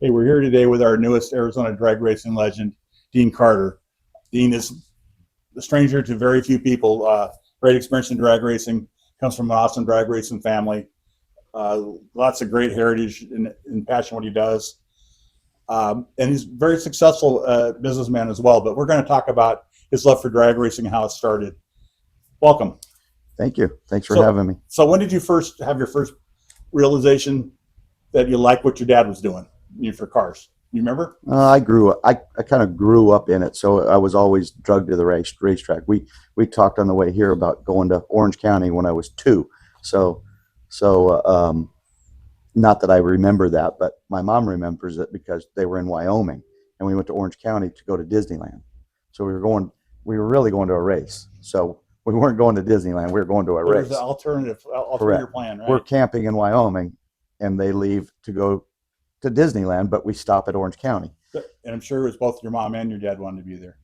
Hey, we're here today with our newest Arizona drag racing legend, Dean Carter. Dean is a stranger to very few people. Great experience in drag racing, comes from an awesome drag racing family. Lots of great heritage and passion what he does. And he's a very successful businessman as well. But we're going to talk about his love for drag racing and how it started. Welcome. Thank you. Thanks for having me. So when did you first have your first realization that you liked what your dad was doing for cars? You remember? I kind of grew up in it, so I was always drugged to the racetrack. We talked on the way here about going to Orange County when I was 2. So not that I remember that, but my mom remembers it because they were in Wyoming and we went to Orange County to go to Disneyland. So we were really going to a race. So we weren't going to Disneyland, we were going to a race. There's an alternative plan, right? We're camping in Wyoming and they leave to go to Disneyland, but we stop at Orange County. And I'm sure it was both your mom and your dad wanted to be there.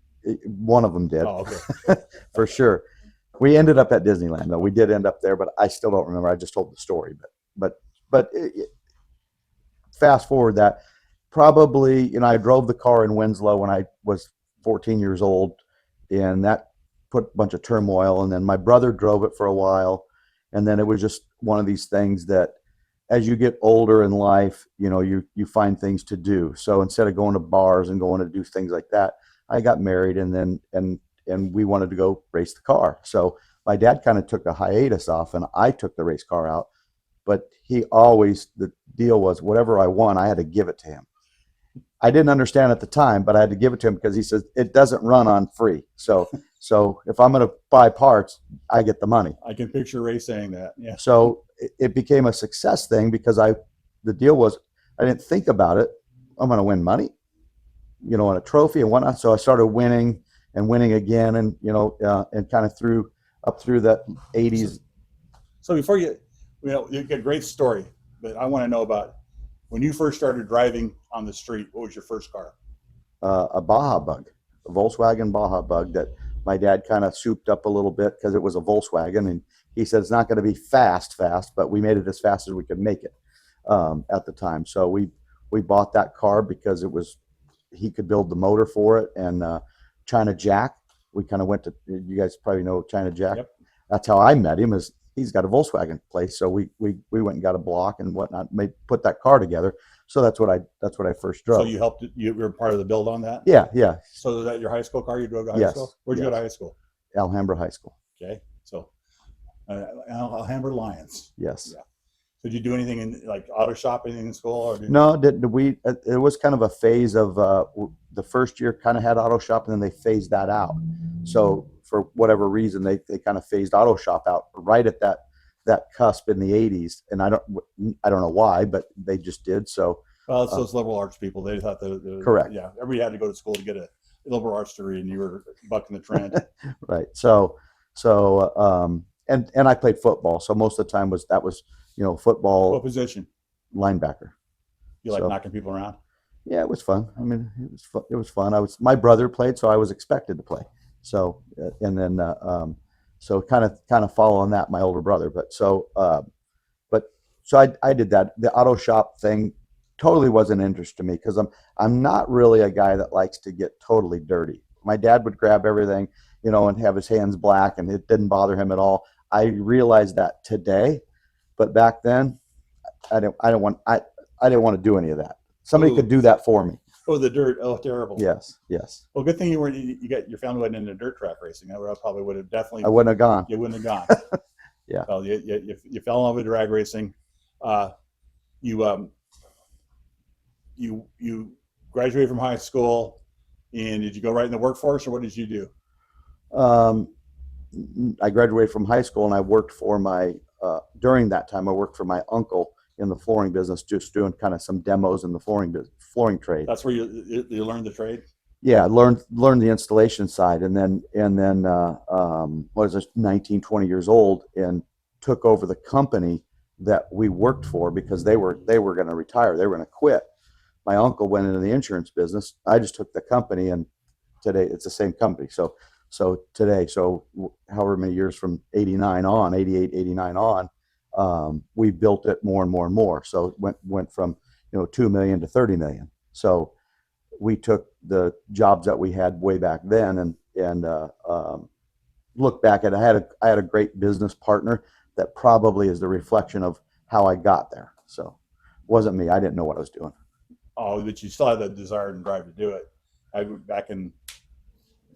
One of them did. Oh, okay. For sure. We ended up at Disneyland, though. We did end up there, but I still don't remember. I just told the story. But fast forward that, probably, I drove the car in Winslow when I was 14 years old, and that put a bunch of turmoil. And then my brother drove it for a while, and then it was just one of these things that, as you get older in life, you find things to do. So instead of going to bars and going to do things like that, I got married, and we wanted to go race the car. So my dad kind of took a hiatus off, and I took the race car out. But the deal was whatever I won, I had to give it to him. I didn't understand at the time, but I had to give it to him because he says it doesn't run on free. So if I'm going to buy parts, I get the money. I can picture Ray saying that. Yeah. So it became a success thing because the deal was I didn't think about it. I'm going to win money, and a trophy and whatnot. So I started winning again, and and kind of up through the 80s. So before you get a great story, but I want to know about when you first started driving on the street. What was your first car? A Baja Bug, a Volkswagen Baja Bug that my dad kind of souped up a little bit because it was a Volkswagen, and he said it's not going to be fast, but we made it as fast as we could make it at the time. So we bought that car because he could build the motor for it. And China Jack, we kind of went to, you guys probably know China Jack. Yep. That's how I met him. He's got a Volkswagen place, so we went and got a block and whatnot, put that car together. So that's what I first drove. So you helped, you were part of the build on that? Yeah. So was that your high school car you drove to high school? Where'd you go to high school? Alhambra High School. Okay, so Alhambra Lions. Yes. Yeah. So did you do anything in like auto shop, anything in school? Or No, it was kind of a phase of the first year kind of had auto shop, and then they phased that out. So for whatever reason, they kind of phased auto shop out right at that cusp in the 80s, and I don't know why, but they just did. So well, it's those liberal arts people. They thought correct. Yeah, everybody had to go to school to get a liberal arts degree, and you were bucking the trend. Right. So and I played football, so most of the time was football. What position? Linebacker. You like knocking people around? Yeah, it was fun. I mean, it was fun. My brother played, so I was expected to play. So and then so kind of following that, my older brother. So I did that. The auto shop thing totally wasn't interest to me because I'm not really a guy that likes to get totally dirty. My dad would grab everything, and have his hands black, and it didn't bother him at all. I realized that today, but back then, I didn't want to do any of that. Somebody could do that for me. Oh, the dirt! Oh, terrible. Yes. Well, good thing you got your family wasn't into dirt track racing. I probably would have definitely. I wouldn't have gone. You wouldn't have gone. Yeah. Well, you fell in love with drag racing. You graduated from high school, and did you go right in the workforce, or what did you do? I graduated from high school, and I worked for during that time, I worked for my uncle in the flooring business, just doing kind of some demos in the flooring trade. That's where you learned the trade? Yeah, learned the installation side, and then what is this, 19, 20 years old, and took over the company that we worked for because they were going to retire. They were going to quit. My uncle went into the insurance business. I just took the company, and today it's the same company. So however many years from 89 on, 88, 89 on, we built it more and more and more. So it went from, 2 million to 30 million. So we took the jobs that we had way back then and look back at it. I had a great business partner that probably is the reflection of how I got there. So it wasn't me. I didn't know what I was doing. Oh, but you still had the desire and drive to do it. I back in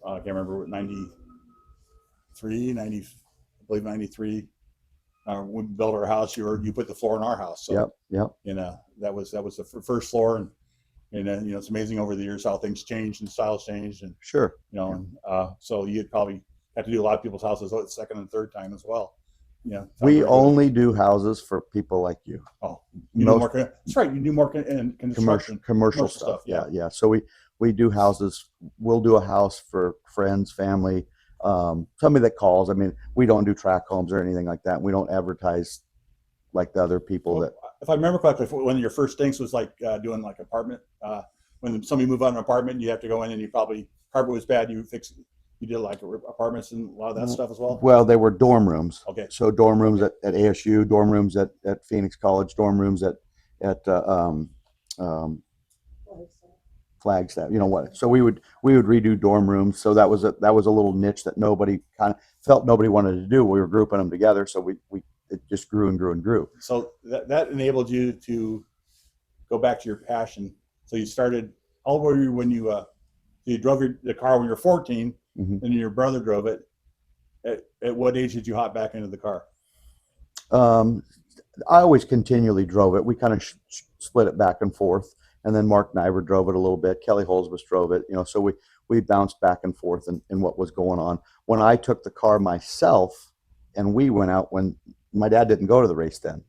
I can't remember what 90, I believe 93. When we built our house, you put the floor in our house. So Yep. that was the first floor, and it's amazing over the years how things changed and styles changed, and Sure. so you'd probably have to do a lot of people's houses the second and third time as well. We only do houses for people like you. Oh, you do more. That's right. You do more in construction, commercial stuff. Yeah. So we do houses. We'll do a house for friends, family, somebody that calls. I mean, we don't do tract homes or anything like that. We don't advertise like the other people that. If I remember correctly, one of your first things was like doing like apartment. When somebody moved out of an apartment, you have to go in and you probably carpet was bad. You did like apartments and a lot of that stuff as well. Well, they were dorm rooms. Okay. So dorm rooms at ASU, dorm rooms at Phoenix College, dorm rooms at Flagstaff. You know what? So we would redo dorm rooms. So that was a little niche that nobody wanted to do. We were grouping them together. So it just grew and grew and grew. So that enabled you to go back to your passion. So you started. How old were you when you drove the car when you were 14? Mm-hmm. And your brother drove it. At what age did you hop back into the car? I always continually drove it. We kind of split it back and forth, and then Mark Niver drove it a little bit. Kelly Holzbus drove it. So we bounced back and forth in what was going on. When I took the car myself, and we went out when my dad didn't go to the race, then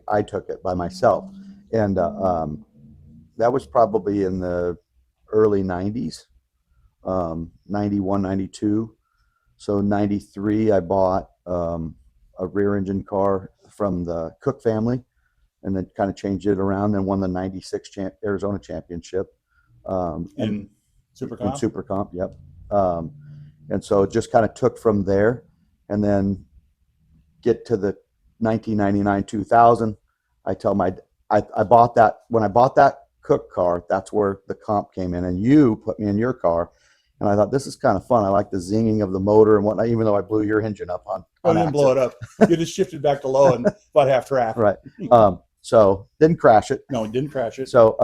I took it by myself, and that was probably in the early 90s. 91, 92. So 93, I bought a rear engine car from the Cook family and then kind of changed it around, then won the 96 Arizona championship. In Supercomp? In Supercomp, yep. And so it just kind of took from there, and then get to the 1999, 2000. I bought that, when I bought that Cook car, that's where the comp came in, and you put me in your car. And I thought, this is kind of fun. I like the zinging of the motor and whatnot, even though I blew your engine up on I didn't blow it up. You just shifted back to low and about half track. Right. So didn't crash it. No, it didn't crash it. So,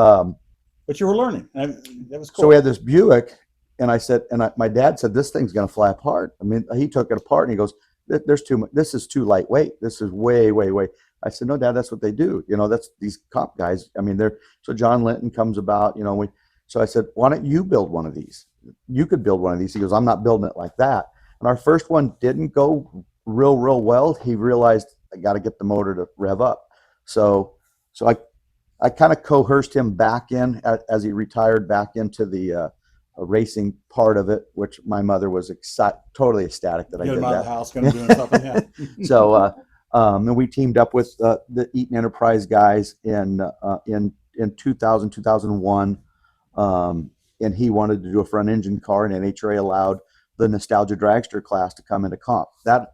but you were learning. That was cool. So we had this Buick, and I said, my dad said, this thing's going to fly apart. I mean, he took it apart and he goes, there's too much. This is too lightweight. This is way, way, way. I said, no, Dad, that's what they do. That's these comp guys. I mean, so John Linton comes about, so I said, why don't you build one of these? You could build one of these. He goes, I'm not building it like that. And our first one didn't go real well. He realized, I got to get the motor to rev up. So I kind of coerced him back in as he retired back into the racing part of it, which my mother was totally ecstatic that I did him out that. of the house, going to do something. Yeah. So and we teamed up with the Eaton Enterprise guys in 2000, 2001. And he wanted to do a front engine car, and NHRA allowed the Nostalgia Dragster class to come into comp. That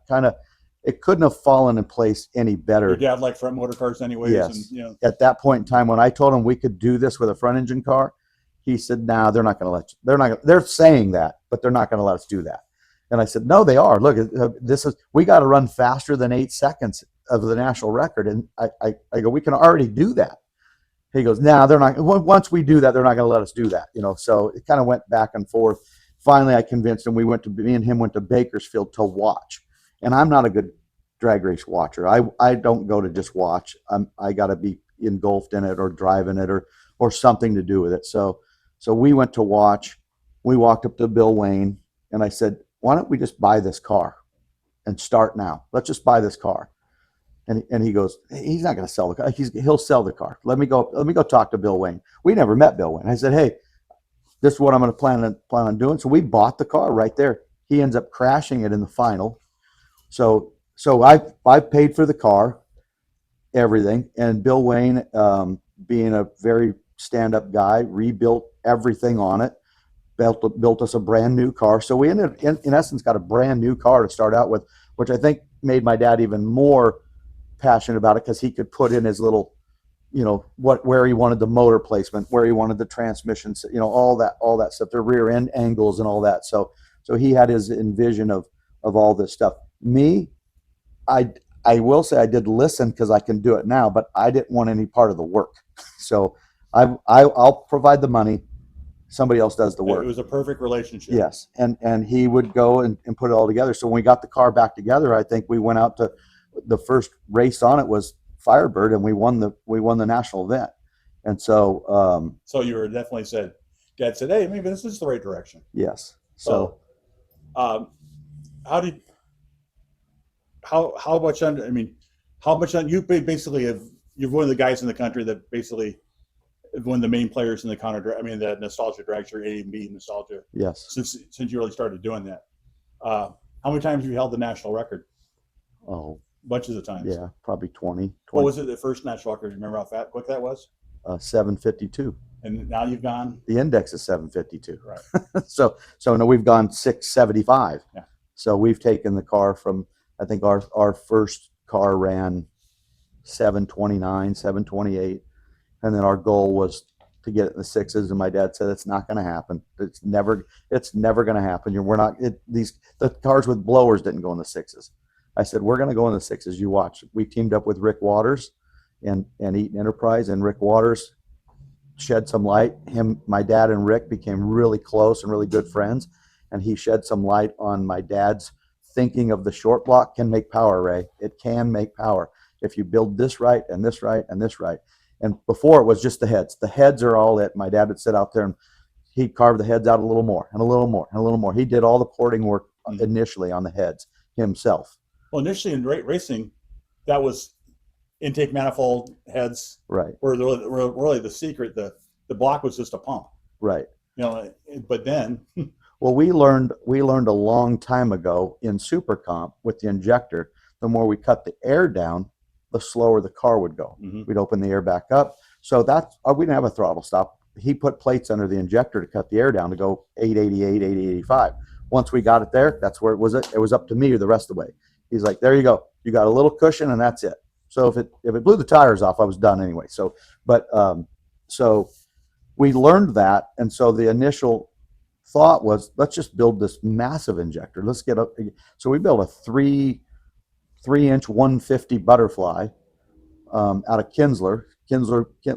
it couldn't have fallen in place any better. Your dad liked front motor cars anyways. Yes. And, At that point in time, when I told him we could do this with a front engine car, he said, "Nah, they're not going to let you. They're saying that, but they're not going to let us do that." And I said, "No, they are. Look, we got to run faster than 8 seconds of the national record." And I go, "We can already do that." He goes, "Nah, they're not. Once we do that, they're not going to let us do that." So it kind of went back and forth. Finally, I convinced him. Me and him went to Bakersfield to watch. And I'm not a good drag race watcher. I don't go to just watch. I got to be engulfed in it or driving it or something to do with it. So we went to watch. We walked up to Bill Wayne, and I said, "Why don't we just buy this car and start now? Let's just buy this car." And he goes, "He's not going to sell the car. He'll sell the car. Let me go talk to Bill Wayne." We never met Bill Wayne. I said, "Hey, this is what I'm going to plan on doing." So we bought the car right there. He ends up crashing it in the final. So I paid for the car, everything, and Bill Wayne, being a very stand-up guy, rebuilt everything on it. Built us a brand new car. So we ended up, in essence, got a brand new car to start out with, which I think made my dad even more passionate about it, because he could put in his little where he wanted the motor placement, where he wanted the transmission, all that stuff, the rear end angles and all that. So he had his envision of all this stuff. Me, I will say I did listen because I can do it now, but I didn't want any part of the work. So I'll provide the money. Somebody else does the work. It was a perfect relationship. Yes, and he would go and put it all together. So when we got the car back together, I think we went out to the first race on it was Firebird, and we won the national event. And so so you were definitely Dad said, hey, maybe this is the right direction. Yes. So how much under? I mean, how much on you basically you're one of the guys in the country that basically one of the main players in the the nostalgia drag your A and B nostalgia. Yes. Since you really started doing that, how many times have you held the national record? Oh, bunches of times. Yeah, probably 20. What was it? The first national record? Do you remember how quick that was? 752. And now you've gone. The index is 752. Right. so no, we've gone 675. Yeah. So we've taken the car from, I think our first car ran 729, 728. And then our goal was to get it in the sixes. And my dad said, it's not going to happen. It's never going to happen. The cars with blowers didn't go in the sixes. I said, we're going to go in the sixes. You watch. We teamed up with Rick Waters and Eaton Enterprise, and Rick Waters shed some light. My dad and Rick became really close and really good friends. And he shed some light on my dad's thinking of the short block can make power, Ray. It can make power if you build this right and this right and this right. And before it was just the heads. The heads are all it. My dad would sit out there and he'd carve the heads out a little more and a little more and a little more. He did all the porting work initially on the heads himself. Well, initially in racing, that was intake manifold heads. Right. Were really the secret. The block was just a pump. Right. But then. Well, we learned a long time ago in Super Comp with the injector, the more we cut the air down, the slower the car would go. Mm-hmm. We'd open the air back up. So we didn't have a throttle stop. He put plates under the injector to cut the air down to go 888, 885. Once we got it there, that's where it was. It was up to me the rest of the way. He's like, there you go. You got a little cushion and that's it. So if it blew the tires off, I was done anyway. So we learned that. And so the initial thought was, let's just build this massive injector. Let's get up. So we built a 3-inch 150 butterfly out of Kinsler.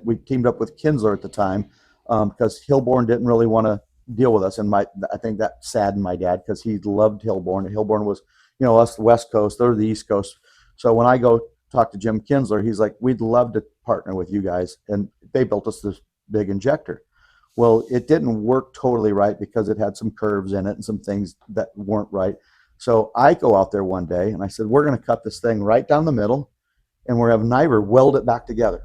We teamed up with Kinsler at the time because Hilborn didn't really want to deal with us. And I think that saddened my dad because he loved Hilborn. Hilborn was, us the West Coast, they're the East Coast. So when I go talk to Jim Kinsler, he's like, we'd love to partner with you guys. And they built us this big injector. Well, it didn't work totally right because it had some curves in it and some things that weren't right. So I go out there one day and I said, we're going to cut this thing right down the middle and we're going to have Niver weld it back together.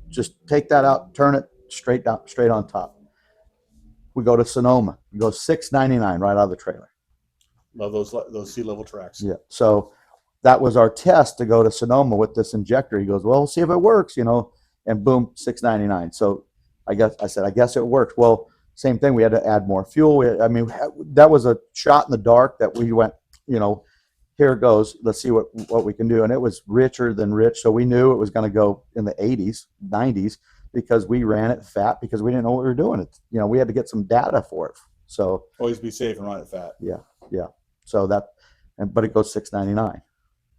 Just take that out, turn it straight on top. We go to Sonoma. We go $6.99 right out of the trailer. Love those sea-level tracks. Yeah. So that was our test to go to Sonoma with this injector. He goes, well, see if it works, and boom, $6.99. So I guess it worked. Well, same thing. We had to add more fuel. That was a shot in the dark that we went, here it goes. Let's see what we can do. And it was richer than rich. So we knew it was going to go in the 80s, 90s, because we ran it fat because we didn't know what we were doing. We had to get some data for it. So always be safe and run it fat. Yeah. So but it goes $6.99.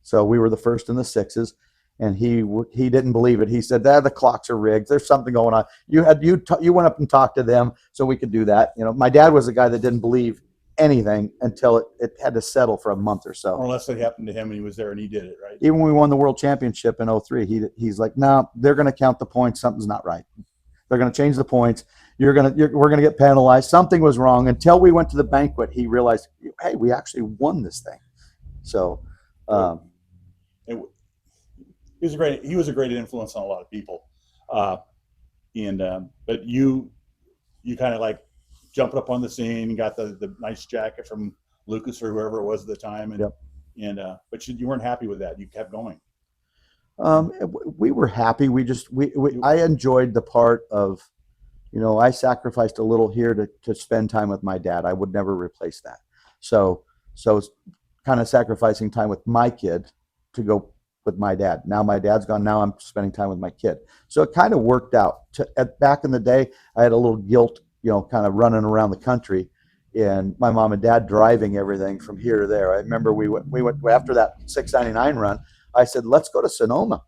So we were the first in the sixes. And he didn't believe it. He said, the clocks are rigged. There's something going on. You went up and talked to them so we could do that. My dad was the guy that didn't believe anything until it had to settle for a month or so. Or unless it happened to him and he was there and he did it, right? Even when we won the world championship in 2003, he's like, no, they're going to count the points. Something's not right. They're going to change the points. We're going to get penalized. Something was wrong. Until we went to the banquet, he realized, hey, we actually won this thing. So, he was a great influence on a lot of people, but you kind of like jumped up on the scene and got the nice jacket from Lucas or whoever it was at the time, but you weren't happy with that. You kept going. We were happy. I enjoyed the part of, I sacrificed a little here to spend time with my dad. I would never replace that. So it's kind of sacrificing time with my kid to go with my dad. Now my dad's gone. Now I'm spending time with my kid. So it kind of worked out. Back in the day, I had a little guilt, kind of running around the country, and my mom and dad driving everything from here to there. I remember we went after that 699 run. I said, let's go to Sonoma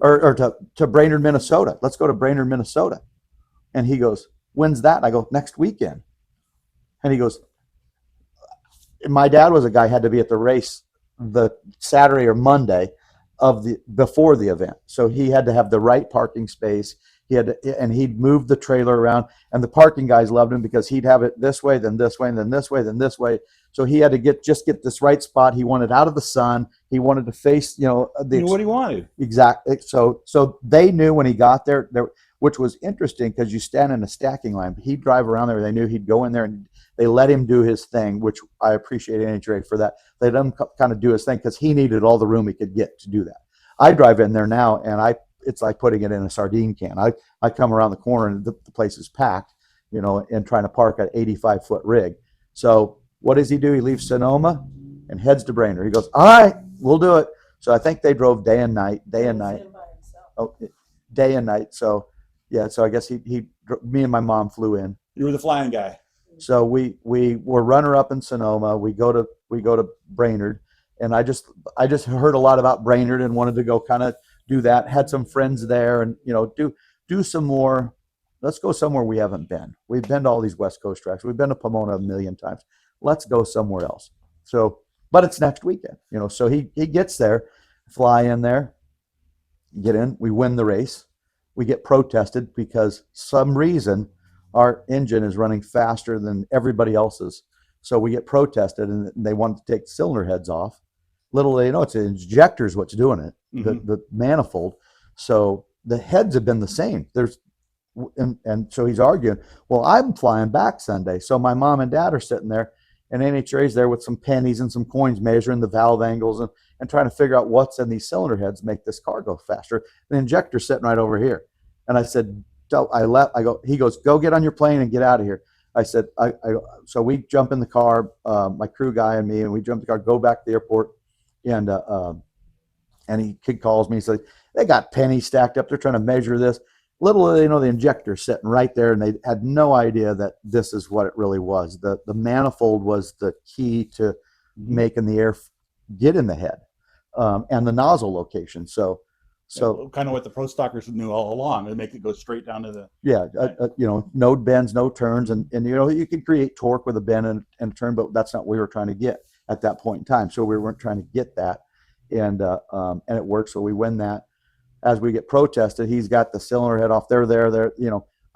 or to Brainerd, Minnesota. Let's go to Brainerd, Minnesota. And he goes, when's that? And I go, next weekend. And he goes, my dad was a guy had to be at the race the Saturday or Monday before the event. So he had to have the right parking space. And he'd move the trailer around, and the parking guys loved him because he'd have it this way, then this way, and then this way, then this way. So he had to get this right spot. He wanted out of the sun. He wanted to face, He knew what he wanted. Exactly. So they knew when he got there, which was interesting because you stand in a stacking line. But he'd drive around there. They knew he'd go in there, and they let him do his thing, which I appreciate NHRA for that. They let him kind of do his thing because he needed all the room he could get to do that. I drive in there now, and it's like putting it in a sardine can. I come around the corner and the place is packed, and trying to park an 85-foot rig. So what does he do? He leaves Sonoma and heads to Brainerd. He goes, all right, we'll do it. So I think they drove day and night. Oh, day and night. So yeah, so I guess me and my mom flew in. You were the flying guy. So we were runner up in Sonoma. We go to Brainerd, and I just heard a lot about Brainerd and wanted to go kind of do that. Had some friends there, and do some more. Let's go somewhere we haven't been. We've been to all these West Coast tracks. We've been to Pomona a million times. Let's go somewhere else. So, but it's next weekend, So he gets there, fly in there, get in. We win the race. We get protested because some reason our engine is running faster than everybody else's. So we get protested, and they want to take the cylinder heads off. Little they know, it's an injector is what's doing it, the manifold. So the heads have been the same. And so he's arguing, well, I'm flying back Sunday. So my mom and dad are sitting there, and NHRA's there with some pennies and some coins measuring the valve angles and trying to figure out what's in these cylinder heads to make this car go faster. The injector's sitting right over here. And I said, he goes, go get on your plane and get out of here. I said, so we jump in the car, my crew guy and me, and we jump in the car, go back to the airport. And kid calls me. He says, they got pennies stacked up. They're trying to measure this. Little do they know, the injector's sitting right there, and they had no idea that this is what it really was. The manifold was the key to making the air get in the head, and the nozzle location. So kind of what the pro stockers knew all along. They make it go straight down to the no bends, no turns, and you can create torque with a bend and a turn, but that's not what we were trying to get at that point in time. So we weren't trying to get that, and it worked. So we win that. As we get protested, he's got the cylinder head off. There.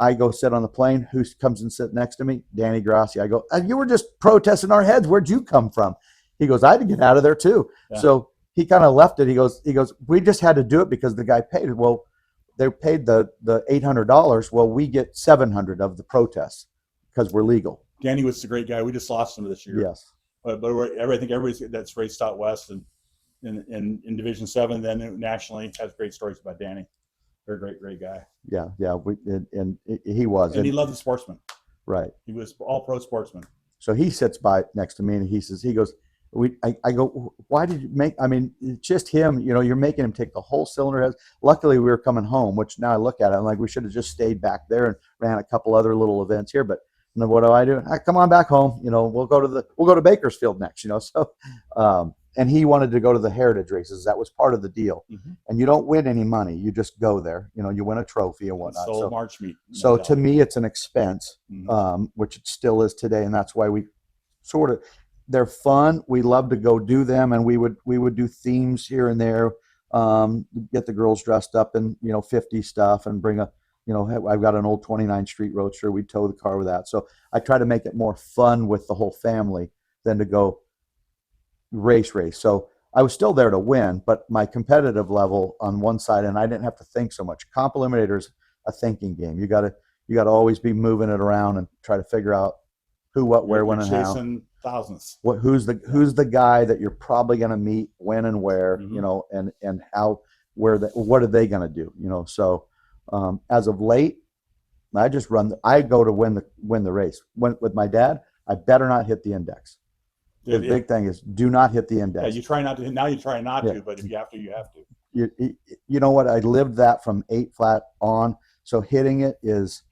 I go sit on the plane. Who comes and sit next to me? Danny Grassi. I go, you were just protesting our heads. Where'd you come from? He goes, I had to get out of there too. Yeah. So he kind of left it. He goes, we just had to do it because the guy paid it. Well, they paid the $800. Well, we get $700 of the protests because we're legal. Danny was a great guy. We just lost him this year. Yes. But I think everybody that's raced out west and in Division 7, then nationally, has great stories about Danny. They're a great guy. Yeah. He was. And he loved the sportsman. Right. He was all pro sportsman. So he sits by next to me, and he goes, I go, why did you make, it's just him, you're making him take the whole cylinder heads. Luckily we were coming home, which now I look at it, I'm like, we should have just stayed back there and ran a couple other little events here. But what do? I come on back home, we'll go to Bakersfield next, so, and he wanted to go to the heritage races. That was part of the deal. Mm-hmm. And you don't win any money. You just go there, you win a trophy and whatnot. So March meet. So to me, it's an expense, which it still is today. And that's why we they're fun. We love to go do them. And we would do themes here and there, get the girls dressed up in, 50 stuff and bring I've got an old 29th Street Roadster. We tow the car with that. So I try to make it more fun with the whole family than to go race. So I was still there to win, but my competitive level on one side, and I didn't have to think so much. Comp Eliminator's a thinking game. You got to always be moving it around and try to figure out who, what, where, when, and how. Chasing thousands. Who's the guy that you're probably going to meet, when and where, and how, what are they going to do, So as of late, I just I go to win the race. With my dad, I better not hit the index. The big thing is do not hit the index. Yeah, you try not to. Now you try not Yeah. to, but if you have to, you have to. You know what? I lived that from 8 flat on. So hitting it is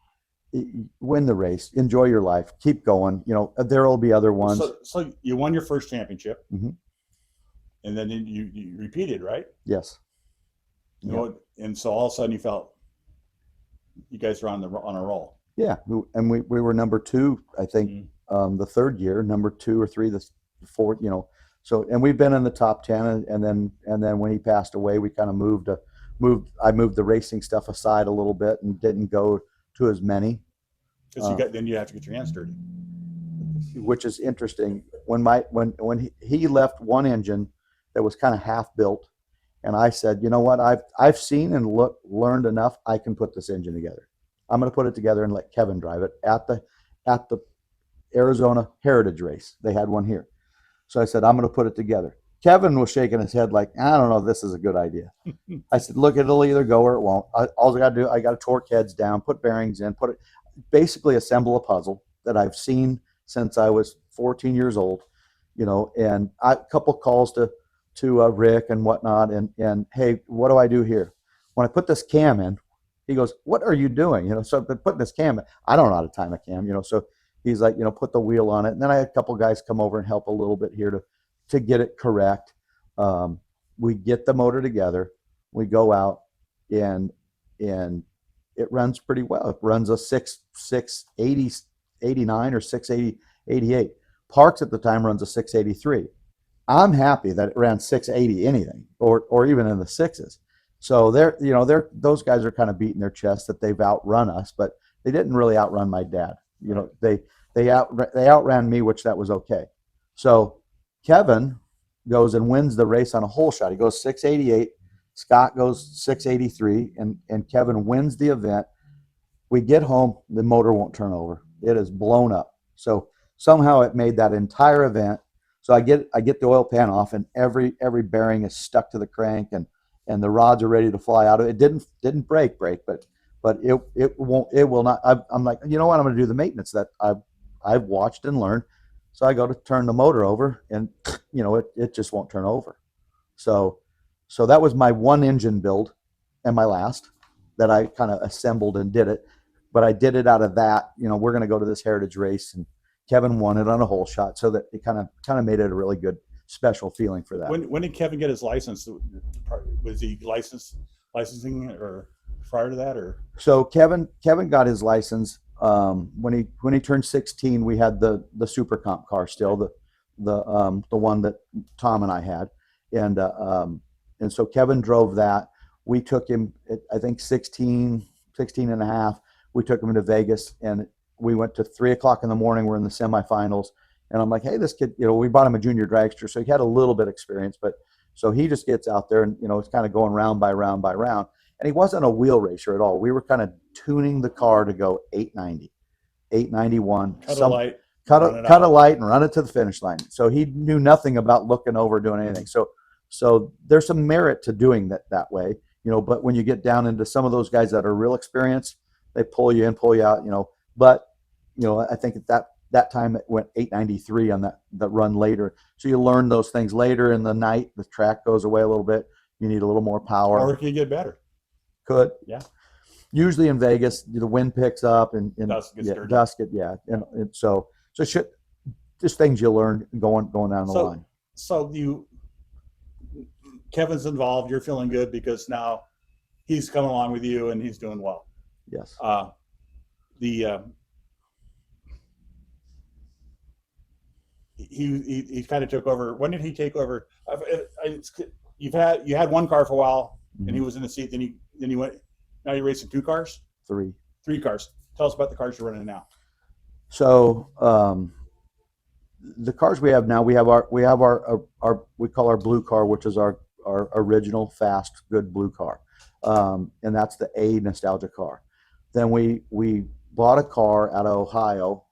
win the race, enjoy your life, keep going. You know, there will be other ones. So you won your first championship, Mhm. and then you repeated, right? Yes. You know, and so all of a sudden you felt you guys were on a roll. Yeah, and we were number 2, I think, the third year, number 2 or 3, the fourth. You know, so and we've been in the top 10, and then when he passed away, we kind of I moved the racing stuff aside a little bit and didn't go to as many. Because then you have to get your hands dirty. Which is interesting. When he left one engine that was kind of half built, and I said, you know what, I've seen and learned enough. I can put this engine together. I'm going to put it together and let Kevin drive it at the Arizona Heritage Race. They had one here, so I said I'm going to put it together. Kevin was shaking his head like, I don't know if this is a good idea. I said, look, it'll either go or it won't. All I got to do, I got to torque heads down, put bearings in, basically assemble a puzzle that I've seen since I was 14 years old, you know, and a couple calls to Rick and whatnot. And hey, what do I do here? When I put this cam in, he goes, what are you doing? You know, so I've been putting this cam in. I don't know how to time a cam, you know, so he's like, you know, put the wheel on it. And then I had a couple guys come over and help a little bit here to get it correct. We get the motor together, we go out, and it runs pretty well. It runs a 680 89 or 680 88. Parks at the time runs a 683. I'm happy that it ran 680 anything, or even in the sixes. So those guys are kind of beating their chest that they've outrun us, but they didn't really outrun my dad. You know, they outran me, which that was okay. So Kevin goes and wins the race on a hole shot. He goes 688. Scott goes 683, and Kevin wins the event. We get home, the motor won't turn over. It is blown up. So somehow it made that entire event. So I get the oil pan off, and every bearing is stuck to the crank, and the rods are ready to fly out of it. It didn't break, but it will not. I'm like, you know what? I'm going to do the maintenance that I've watched and learned. So I go to turn the motor over, and you know it just won't turn over. So that was my one engine build, and my last that I kind of assembled and did it. But I did it out of that. You know, we're going to go to this heritage race, and Kevin won it on a hole shot, so that it kind of made it a really good special feeling for that. When did Kevin get his license? Was he licensing or prior to that, or? So Kevin got his license when he turned 16. We had the Super Comp car still, the one that Tom and I had, and so Kevin drove that. We took him at, I think 16 and a half. We took him to Vegas, and we went to 3:00 in the morning. We're in the semifinals, and I'm like, hey, this kid, you know, we bought him a junior dragster, so he had a little bit of experience, but so he just gets out there and, you know, it's kind of going round by round by round. And he wasn't a wheel racer at all. We were kind of tuning the car to go 890, 891. Cut a light, cut a light and run it to the finish line. So he knew nothing about looking over, doing anything. So there's some merit to doing that way, you know, but when you get down into some of those guys that are real experienced, they pull you in, pull you out, you know. But, you know, I think at that time it went 893 on that run later. So you learn those things later in the night. The track goes away a little bit. You need a little more power. Or it can get better. Could. Yeah. Usually in Vegas, the wind picks up and Dusk gets dirty. And so just things you learn going down the line. So Kevin's involved. You're feeling good because now he's coming along with you and he's doing well. Yes. He kind of took over. When did he take over? You had one car for a while, and he was in the seat. Then you went. Now you're racing two cars. Three cars. Tell us about the cars you're running now. So the cars we have now, we have our we call our blue car, which is our original fast good blue car, and that's the A nostalgia car. Then we bought a car out of Ohio.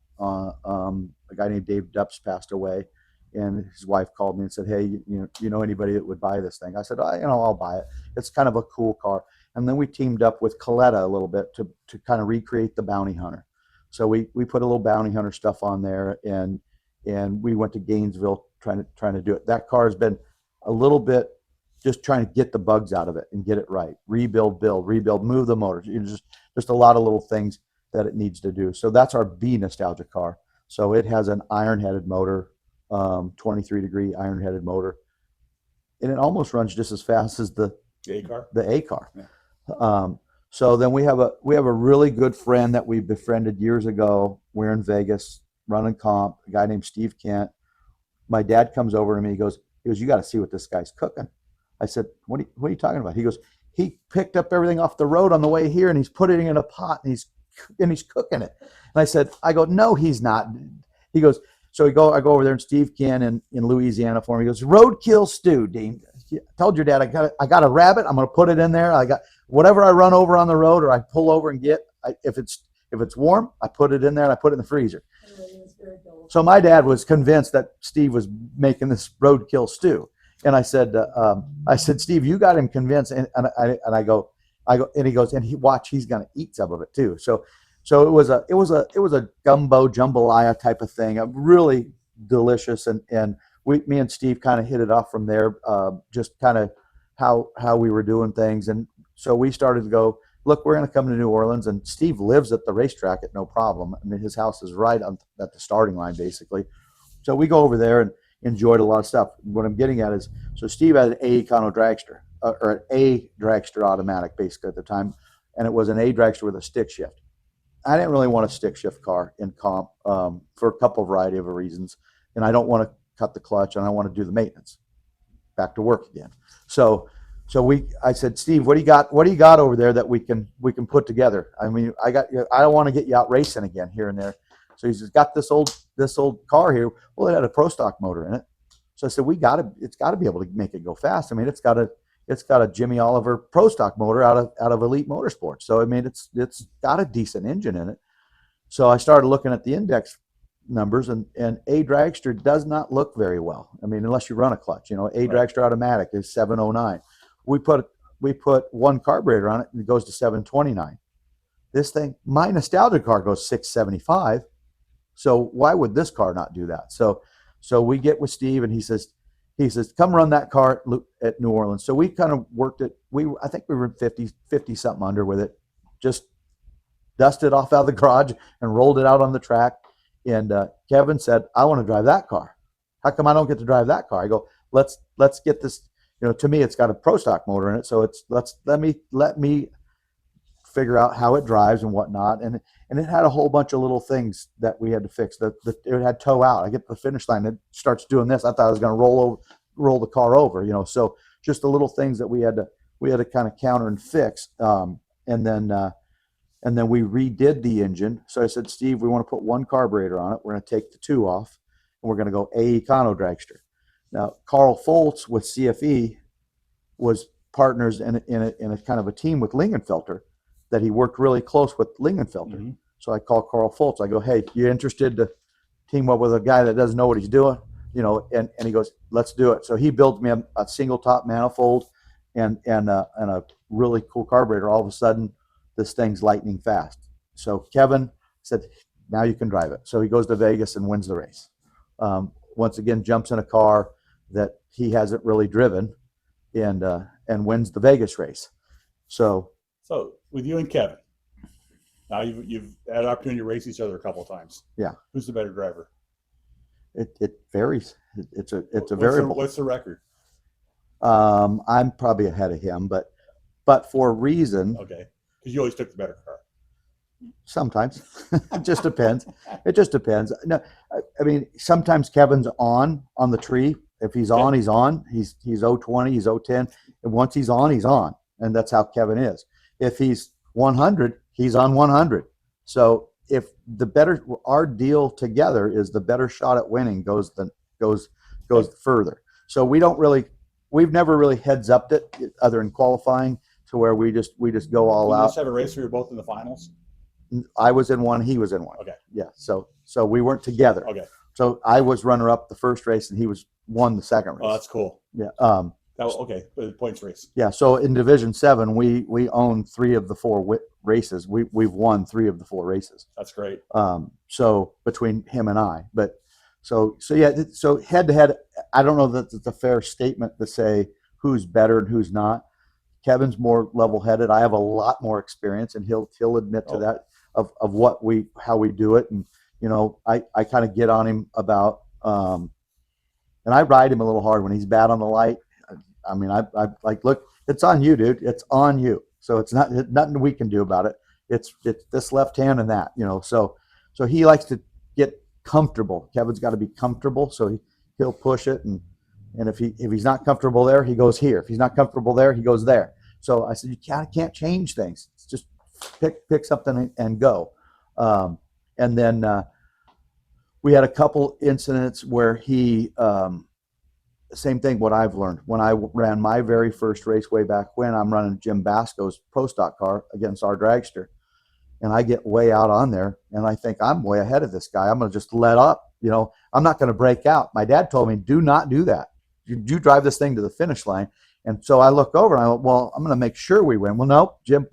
A guy named Dave Dupps passed away, and his wife called me and said, hey, you know anybody that would buy this thing? I said, I'll buy it. It's kind of a cool car. And then we teamed up with Coletta a little bit to kind of recreate the Bounty Hunter. So we put a little Bounty Hunter stuff on there, and we went to Gainesville trying to do it. That car has been a little bit just trying to get the bugs out of it and get it right. Rebuild, move the motors. Just a lot of little things that it needs to do. So that's our B nostalgia car. So it has an iron-headed motor, 23-degree iron-headed motor, and it almost runs just as fast as the A car. The A car. Yeah. So then we have a really good friend that we befriended years ago. We're in Vegas running comp. A guy named Steve Kent. My dad comes over to me. He goes, you got to see what this guy's cooking. I said, what are you talking about? He goes, he picked up everything off the road on the way here and he's putting it in a pot and he's cooking it. And I go, no, he's not. He goes, so I go over there and Steve Kent in Louisiana for me. He goes, roadkill stew, Dean. I told your dad I got a rabbit. I'm going to put it in there. I got whatever I run over on the road or I pull over and get. If it's warm, I put it in there and I put it in the freezer. So my dad was convinced that Steve was making this roadkill stew. And I said, Steve, you got him convinced. And I go, and he goes, and he's going to eat some of it too. So it was a gumbo jambalaya type of thing, really delicious. And me and Steve kind of hit it off from there, just kind of how we were doing things. And so we started to go, look, we're going to come to New Orleans, and Steve lives at the racetrack at no problem. I mean, his house is right at the starting line, basically. So we go over there and enjoyed a lot of stuff. What I'm getting at is, so Steve had an A Econo dragster, or an A dragster automatic, basically at the time, and it was an A dragster with a stick shift. I didn't really want a stick shift car in comp for a couple variety of reasons, and I don't want to cut the clutch, and I want to do the maintenance. Back to work again. So I said, Steve, what do you got over there that we can put together? I mean, I don't want to get you out racing again here and there. So he's got this old car here. Well, it had a Pro Stock motor in it. So I said, it's got to be able to make it go fast. I mean, it's got a Jimmy Oliver Pro Stock motor out of Elite Motorsports. So I mean, it's got a decent engine in it. So I started looking at the index numbers, and A dragster does not look very well. I mean, unless you run a clutch, A dragster automatic is 709. We put one carburetor on it and it goes to 729. This thing, my nostalgia car goes 675. So why would this car not do that? So we get with Steve and he says, come run that car at New Orleans. So we kind of worked it. I think we were 50 something under with it, just dusted off out of the garage and rolled it out on the track. And Kevin said, I want to drive that car. How come I don't get to drive that car? I go, let's get this. To me, it's got a Pro Stock motor in it, so let me figure out how it drives and whatnot. And it had a whole bunch of little things that we had to fix. It had tow out. I get to the finish line, it starts doing this. I thought I was going to roll the car over. So just the little things that we had to kind of counter and fix. And then we redid the engine. So I said, Steve, we want to put one carburetor on it. We're going to take the two off, and we're going to go A Econo dragster. Now, Carl Foltz with CFE was partners in a kind of a team with Lingenfelter that he worked really close with Lingenfelter. Mm-hmm. So I called Carl Foltz. I go, hey, you interested to team up with a guy that doesn't know what he's doing? And he goes, let's do it. So he built me a single top manifold and a really cool carburetor. All of a sudden, this thing's lightning fast. So Kevin said, now you can drive it. So he goes to Vegas and wins the race. Once again, jumps in a car that he hasn't really driven and wins the Vegas race. So with you and Kevin, now you've had an opportunity to race each other a couple of times. Yeah. Who's the better driver? It varies. It's a variable. What's the record? I'm probably ahead of him, but for a reason. Okay. Because you always took the better car. Sometimes. It just depends. No, I mean, sometimes Kevin's on the tree. If he's on, he's on. He's 020, he's 010. And once he's on. And that's how Kevin is. If he's 100, he's on 100. So if our deal together is the better shot at winning goes further. So we've never really heads upped it other than qualifying to where we just go all out. You just have a race where you're both in the finals? I was in one, he was in one. Okay. Yeah. So we weren't together. Okay. So I was runner up the first race and he won the second race. Oh, that's cool. Yeah. Okay. Points race. Yeah. So in Division 7, we own 3 of the 4 races. We've won 3 of the 4 races. That's great. So between him and I, but so yeah. So head to head, I don't know that it's a fair statement to say who's better and who's not. Kevin's more level-headed. I have a lot more experience, and he'll admit to Oh. that of how we do it. And I kind of get on him about, and I ride him a little hard when he's bad on the light. I mean, I like, look, it's on you, dude. It's on you. So it's nothing we can do about it. It's this left hand and that, So he likes to get comfortable. Kevin's got to be comfortable, so he'll push it, and if he's not comfortable there, he goes here. If he's not comfortable there, he goes there. So I said, you can't change things. It's just pick something and go. And then we had a couple incidents where he same thing. What I've learned when I ran my very first race way back when, I'm running Jim Basco's pro stock car against our dragster, and I get way out on there, and I think I'm way ahead of this guy. I'm going to just let up. I'm not going to break out. My dad told me, do not do that. You drive this thing to the finish line. And so I look over and I went, well, I'm going to make sure we win. Well, no, Jim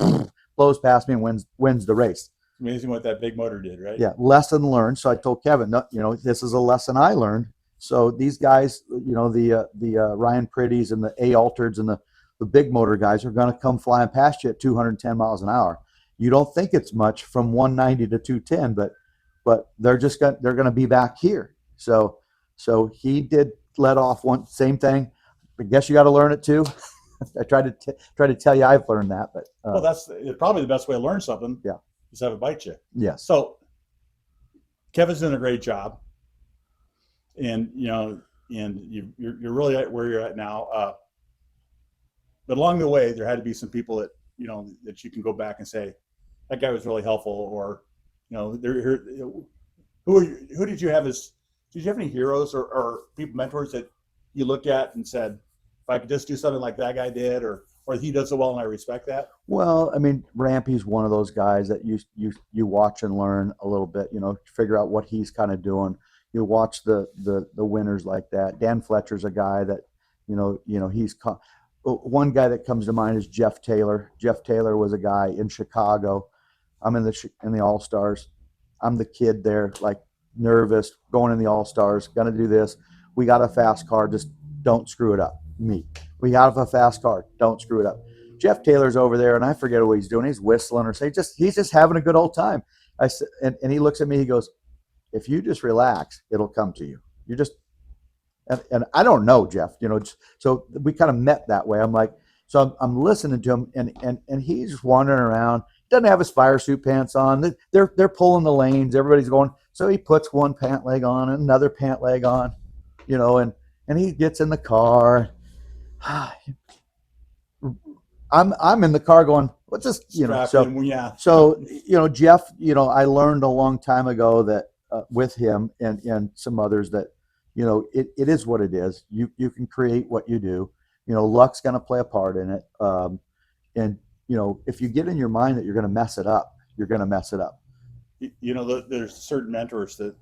blows past me and wins the race. It's amazing what that big motor did, right? Yeah, lesson learned. So I told Kevin, no, this is a lesson I learned. So these guys, the Ryan Pretties and the A Altereds and the big motor guys are going to come flying past you at 210 miles an hour. You don't think it's much from 190 to 210, but they're going to be back here. So he did let off one same thing. I guess you got to learn it too. I try to tell you I've learned that, but well, that's probably the best way to learn something. Yeah, is have it bite you. Yes. So Kevin's doing a great job, and you're really at where you're at now. But along the way, there had to be some people that that you can go back and say, that guy was really helpful, or who did you have as? Did you have any heroes or people, mentors that you looked at and said, if I could just do something like that guy did, or he does so well and I respect that? Well, I mean, Rampy's one of those guys that you watch and learn a little bit, figure out what he's kind of doing. You watch the winners like that. Dan Fletcher's a guy that, he's one guy that comes to mind is Jeff Taylor. Jeff Taylor was a guy in Chicago. I'm in the All-Stars. I'm the kid there, like nervous, going in the All-Stars, gonna do this. We got a fast car, just don't screw it up. Me. We got a fast car, don't screw it up. Jeff Taylor's over there, and I forget what he's doing. He's whistling or say, he's just having a good old time. I said, and he looks at me. He goes, "If you just relax, it'll come to you. You just." And I don't know, Jeff. So we kind of met that way. I'm like, so I'm listening to him, and he's wandering around. He doesn't have his fire suit pants on. They're pulling the lanes. Everybody's going. So he puts one pant leg on and another pant leg on, and he gets in the car. I'm in the car going, what's this? So Jeff, I learned a long time ago that with him and some others that, it is what it is. You can create what you do. Luck's going to play a part in it. And if you get in your mind that you're going to mess it up, you're going to mess it up. There's certain mentors that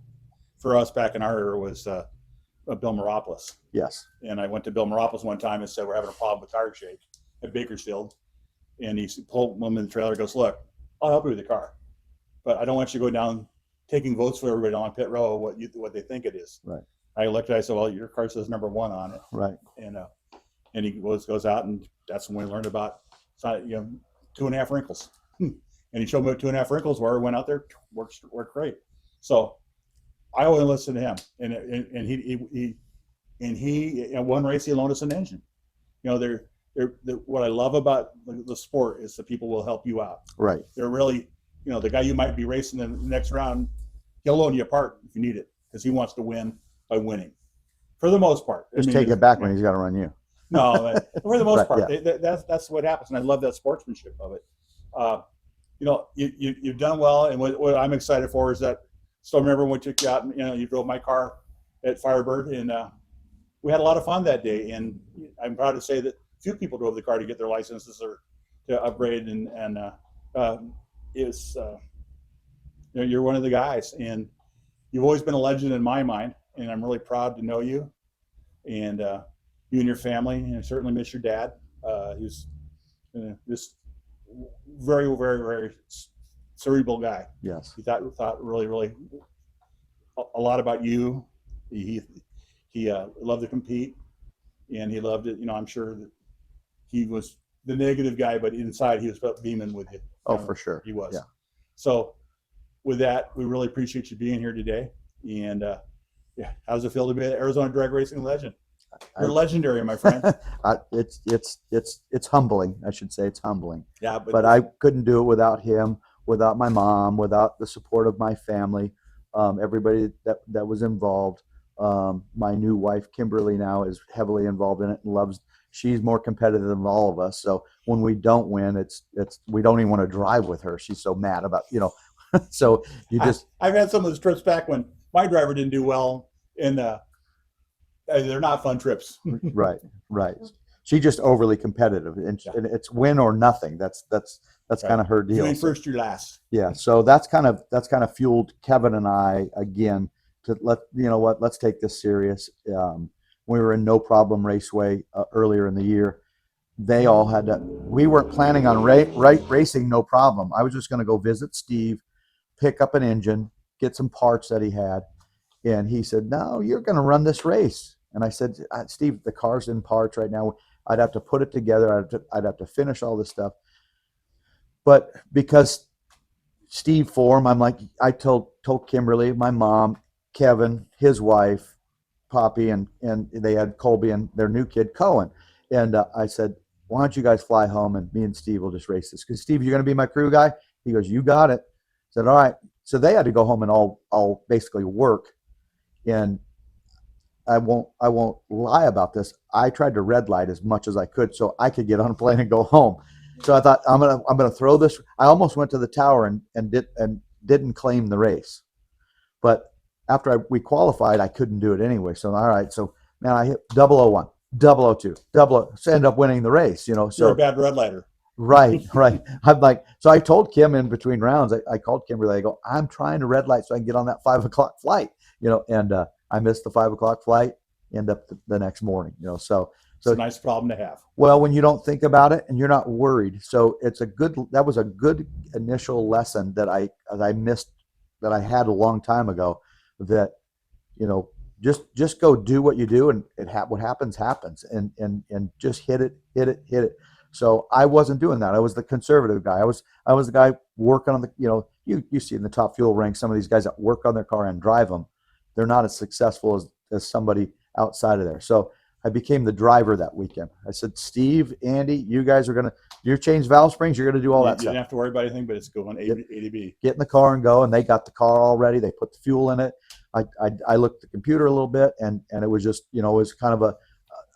for us back in our era was Bill Moropoulos. Yes. And I went to Bill Moropoulos one time and said, we're having a problem with tire shake at Bakersfield. And he pulled him in the trailer and goes, look, I'll help you with the car, but I don't want you to go down taking votes for everybody on pit row, what they think it is. Right. I looked at it, I said, well, your car says number 1 on it. Right. And he goes out, and that's when we learned about 2.5 wrinkles. And he showed me what 2.5 wrinkles were. Went out there, worked great. So I only listened to him, and he one race he loaned us an engine. What I love about the sport is the people will help you out. Right. They're really, the guy you might be racing in the next round, he'll loan you a part if you need it, because he wants to win by winning. For the most part. Just take it back when he's got to run you. No, for the most part, yeah. that's what happens, and I love that sportsmanship of it. You've done well, and what I'm excited for is that. Still remember when you took you out, and you drove my car at Firebird, and we had a lot of fun that day. And I'm proud to say that few people drove the car to get their licenses or to upgrade, and you're one of the guys, and you've always been a legend in my mind, and I'm really proud to know you, and you and your family, and I certainly miss your dad. He's just very, very, very cerebral guy. Yes. He thought really, really a lot about you. He He loved to compete, and he loved it. I'm sure that he was the negative guy, but inside he was beaming with you. Oh, for sure. He was. Yeah. So with that, we really appreciate you being here today. And yeah, how's it feel to be an Arizona drag racing legend? You're legendary, my friend. It's humbling. I should say it's humbling. Yeah, But I couldn't do it without him, without my mom, without the support of my family, everybody that was involved. My new wife, Kimberly, now is heavily involved in it and loves. She's more competitive than all of us. So when we don't win, it's we don't even want to drive with her. She's so mad about So you just. I've had some of those trips back when my driver didn't do well, and they're not fun trips. Right. She's just overly competitive, and it's win or nothing. That's right. Kind of her deal. You ain't first, you're last. Yeah. So that's kind of fueled Kevin and I again to let's take this serious. We were in No Problem Raceway earlier in the year. They all had to. We weren't planning on racing No Problem. I was just going to go visit Steve, pick up an engine, get some parts that he had, and he said, "No, you're going to run this race." And I said, "Steve, the car's in parts right now. I'd have to put it together. I'd have to finish all this stuff." But because Steve form, I'm like, I told Kimberly, my mom, Kevin, his wife, Poppy, and they had Colby and their new kid, Cohen. And I said, "Why don't you guys fly home and me and Steve will just race this? Because Steve, you're going to be my crew guy." He goes, "You got it." I said, "All right." So they had to go home and all basically work. And I won't lie about this. I tried to red light as much as I could so I could get on a plane and go home. So I thought I'm gonna throw this. I almost went to the tower and didn't claim the race, but after we qualified, I couldn't do it anyway. So all right, so man, I hit 001, 002, so end up winning the race. So you're a bad red lighter. Right. I'm like, so I told Kim in between rounds. I called Kimberly. I go, "I'm trying to red light so I can get on that 5 o'clock flight." And I missed the 5 o'clock flight. End up the next morning. So it's a nice problem to have. Well, when you don't think about it and you're not worried, so that was a good initial lesson that I missed, that I had a long time ago. That just go do what you do, and what happens, and just hit it. So I wasn't doing that. I was the conservative guy. I was the guy working on the, you see in the top fuel ranks, some of these guys that work on their car and drive them, they're not as successful as somebody outside of there. So I became the driver that weekend. I said, "Steve, Andy, you guys you change valve springs, you're going to do all that stuff. You didn't have to worry about anything, but it's going A to B. Get in the car and go." And they got the car all ready. They put the fuel in it. I looked at the computer a little bit, and it was just, it was kind of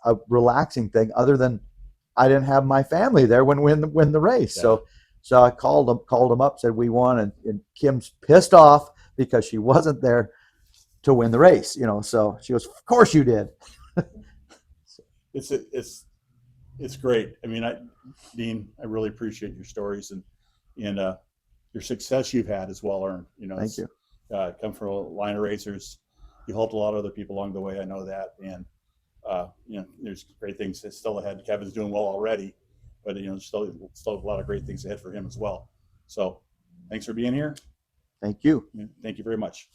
a relaxing thing, other than I didn't have my family there when the race. Yeah. So I called them up, said we won, and Kim's pissed off because she wasn't there to win the race. So she goes, "Of course you did." It's great. I mean, Dean, I really appreciate your stories and your success you've had is well earned. Thank you. Come from a line of racers. You helped a lot of other people along the way. I know that, and there's great things still ahead. Kevin's doing well already, but still a lot of great things ahead for him as well. So, thanks for being here. Thank you. Thank you very much.